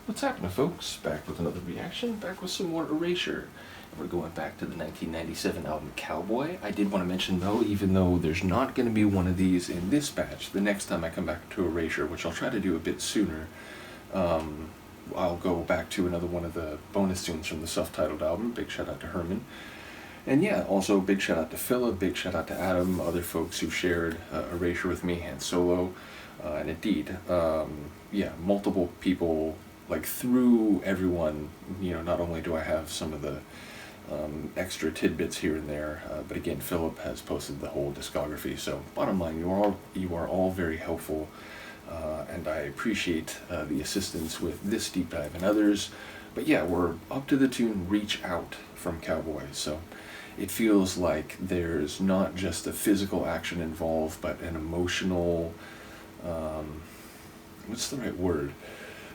What's happening, folks? Back with another reaction, back with some more Erasure. We're going back to the 1997 album Cowboy. I did want to mention though, even though there's not going to be one of these in this batch, the next time I come back to Erasure, which I'll try to do a bit sooner, I'll go back to another one of the bonus tunes from the self-titled album. Big shout out to Herman. And yeah, also big shout out to Philip, big shout out to Adam, other folks who shared Erasure with me, and Solo, and indeed, yeah, multiple people, like through everyone, not only do I have some of the extra tidbits here and there, but again, Philip has posted the whole discography, so bottom line, you are all very helpful, and I appreciate the assistance with this deep dive and others. But yeah, we're up to the tune Reach Out from Cowboy, so it feels like there's not just a physical action involved, but an emotional, what's the right word?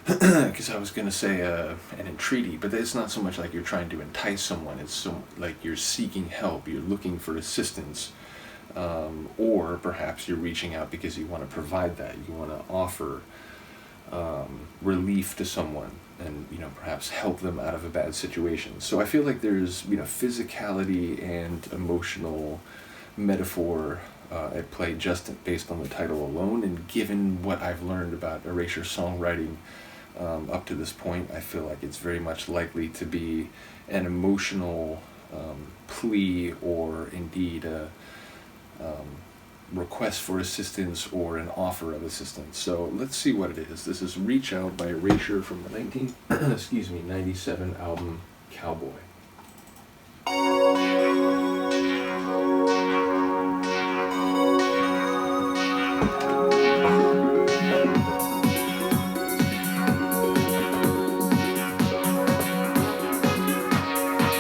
Because I was going to say an entreaty, but it's not so much like you're trying to entice someone, it's so like you're seeking help, you're looking for assistance, or perhaps you're reaching out because you want to provide that, you want to offer relief to someone, and perhaps help them out of a bad situation. So I feel like there's physicality and emotional metaphor at play just based on the title alone, and given what I've learned about Erasure songwriting up to this point, I feel like it's very much likely to be an emotional plea, or indeed a request for assistance or an offer of assistance. So let's see what it is. This is Reach Out by Erasure from the 97 album Cowboy.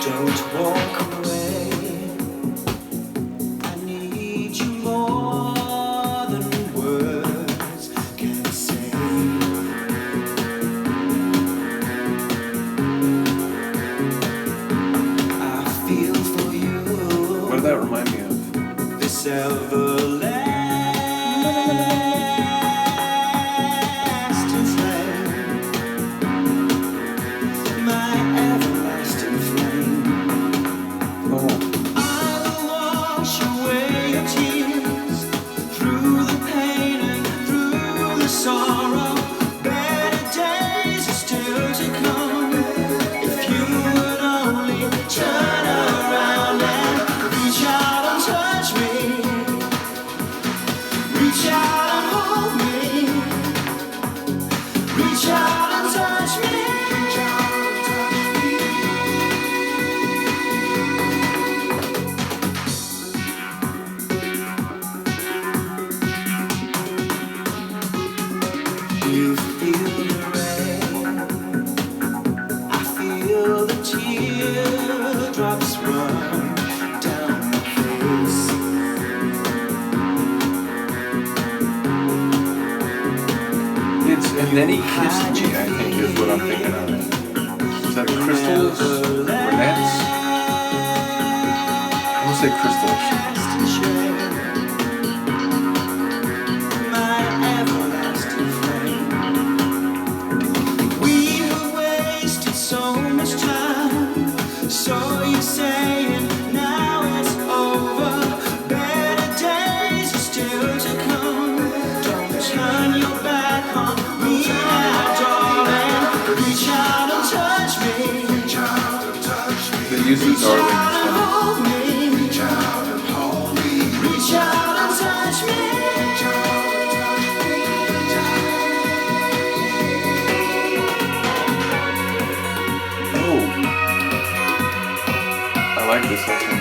Don't walk away. I need you more than words can say. I feel for you. What did that remind me of? This everlasting flame, my everlasting flame. I will wash away your tears, through the pain and through the sorrow. Better days are still to come, if you would only turn around and reach out and touch me. Reach out and hold me. Reach out and touch me. You feel the rain, I feel the teardrops run down my face. And then he kissed me, I think, is what I'm thinking of. Is that crystals? Brunettes? I want to say crystals. My everlasting flame. We have wasted so much time, so you're saying now it's over. Better days are still to come. Don't turn your back on me now, darling. Reach out and touch me. Reach out and touch me. They use the darling Reach out and instead. hold me. Reach out and hold me. Reach out and touch me. Reach out and touch me. Oh, I like this section.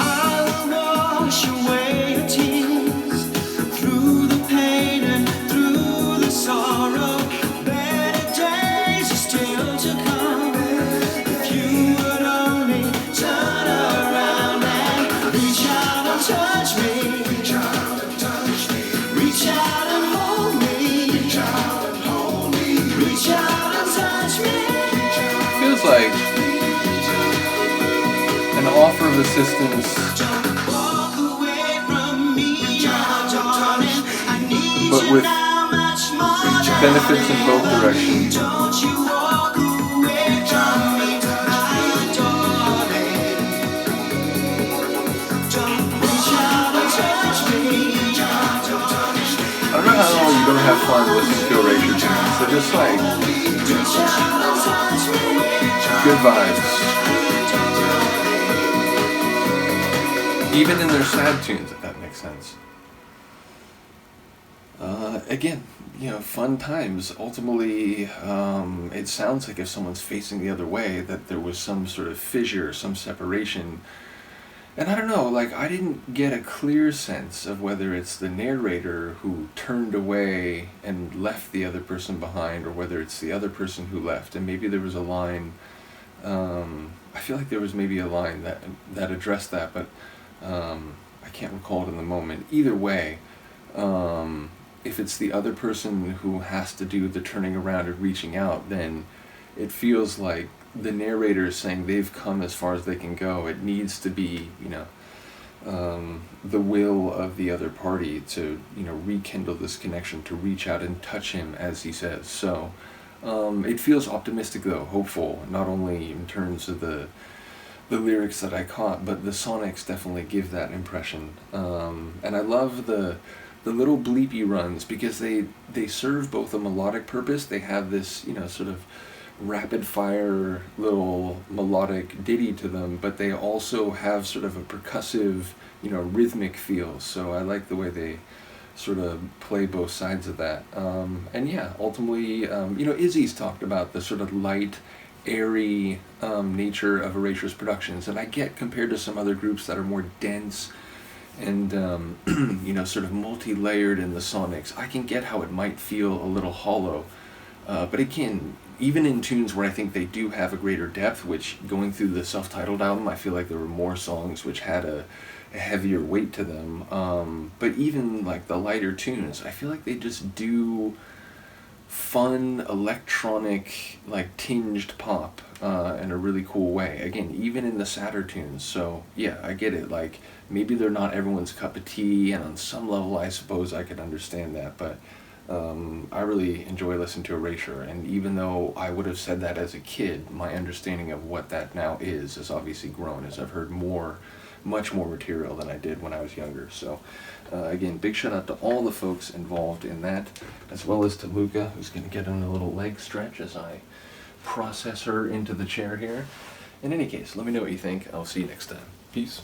I will wash away your tears, through the pain and through the sorrow. Better days are still to come, if you would only turn around and reach out and touch me. Reach out and touch me. Reach an offer of assistance, Walk away from me, darling. I need but you with now much more than benefits in both directions. Don't you walk away from me, my darling. Don't reach out and touch me, darling. I don't know how long you're gonna have fun listening to Erasure tunes. They're just like Reach out and touch me, good vibes. Even in their sad tunes, if that makes sense. Again, fun times. Ultimately, it sounds like if someone's facing the other way, that there was some sort of fissure, some separation. And I don't know, like, I didn't get a clear sense of whether it's the narrator who turned away and left the other person behind, or whether it's the other person who left. And maybe there was a line, I feel like there was maybe a line that addressed that, but I can't recall it in the moment. Either way, if it's the other person who has to do the turning around and reaching out, then it feels like the narrator is saying they've come as far as they can go. It needs to be, the will of the other party to, rekindle this connection, to reach out and touch him, as he says. So it feels optimistic, though, hopeful, not only in terms of the lyrics that I caught, but the sonics definitely give that impression. And I love the little bleepy runs, because they serve both a melodic purpose. They have this, sort of rapid fire little melodic ditty to them, but they also have sort of a percussive, rhythmic feel. So I like the way they sort of play both sides of that. And yeah, ultimately, Izzy's talked about the sort of light, airy nature of Erasure's productions, and I get, compared to some other groups that are more dense and sort of multi-layered in the sonics, I can get how it might feel a little hollow. But again, even in tunes where I think they do have a greater depth, which, going through the self-titled album, I feel like there were more songs which had a heavier weight to them. But even like the lighter tunes, I feel like they just do fun, electronic, like tinged pop in a really cool way. Again, even in the sadder tunes. So yeah, I get it. Like, maybe they're not everyone's cup of tea, and on some level I suppose I could understand that, but I really enjoy listening to Erasure, and even though I would have said that as a kid, my understanding of what that now is has obviously grown as I've heard much more material than I did when I was younger. So again, big shout out to all the folks involved in that, as well as to Luca, who's going to get in a little leg stretch as I process her into the chair here. In any case, let me know what you think. I'll see you next time. Peace.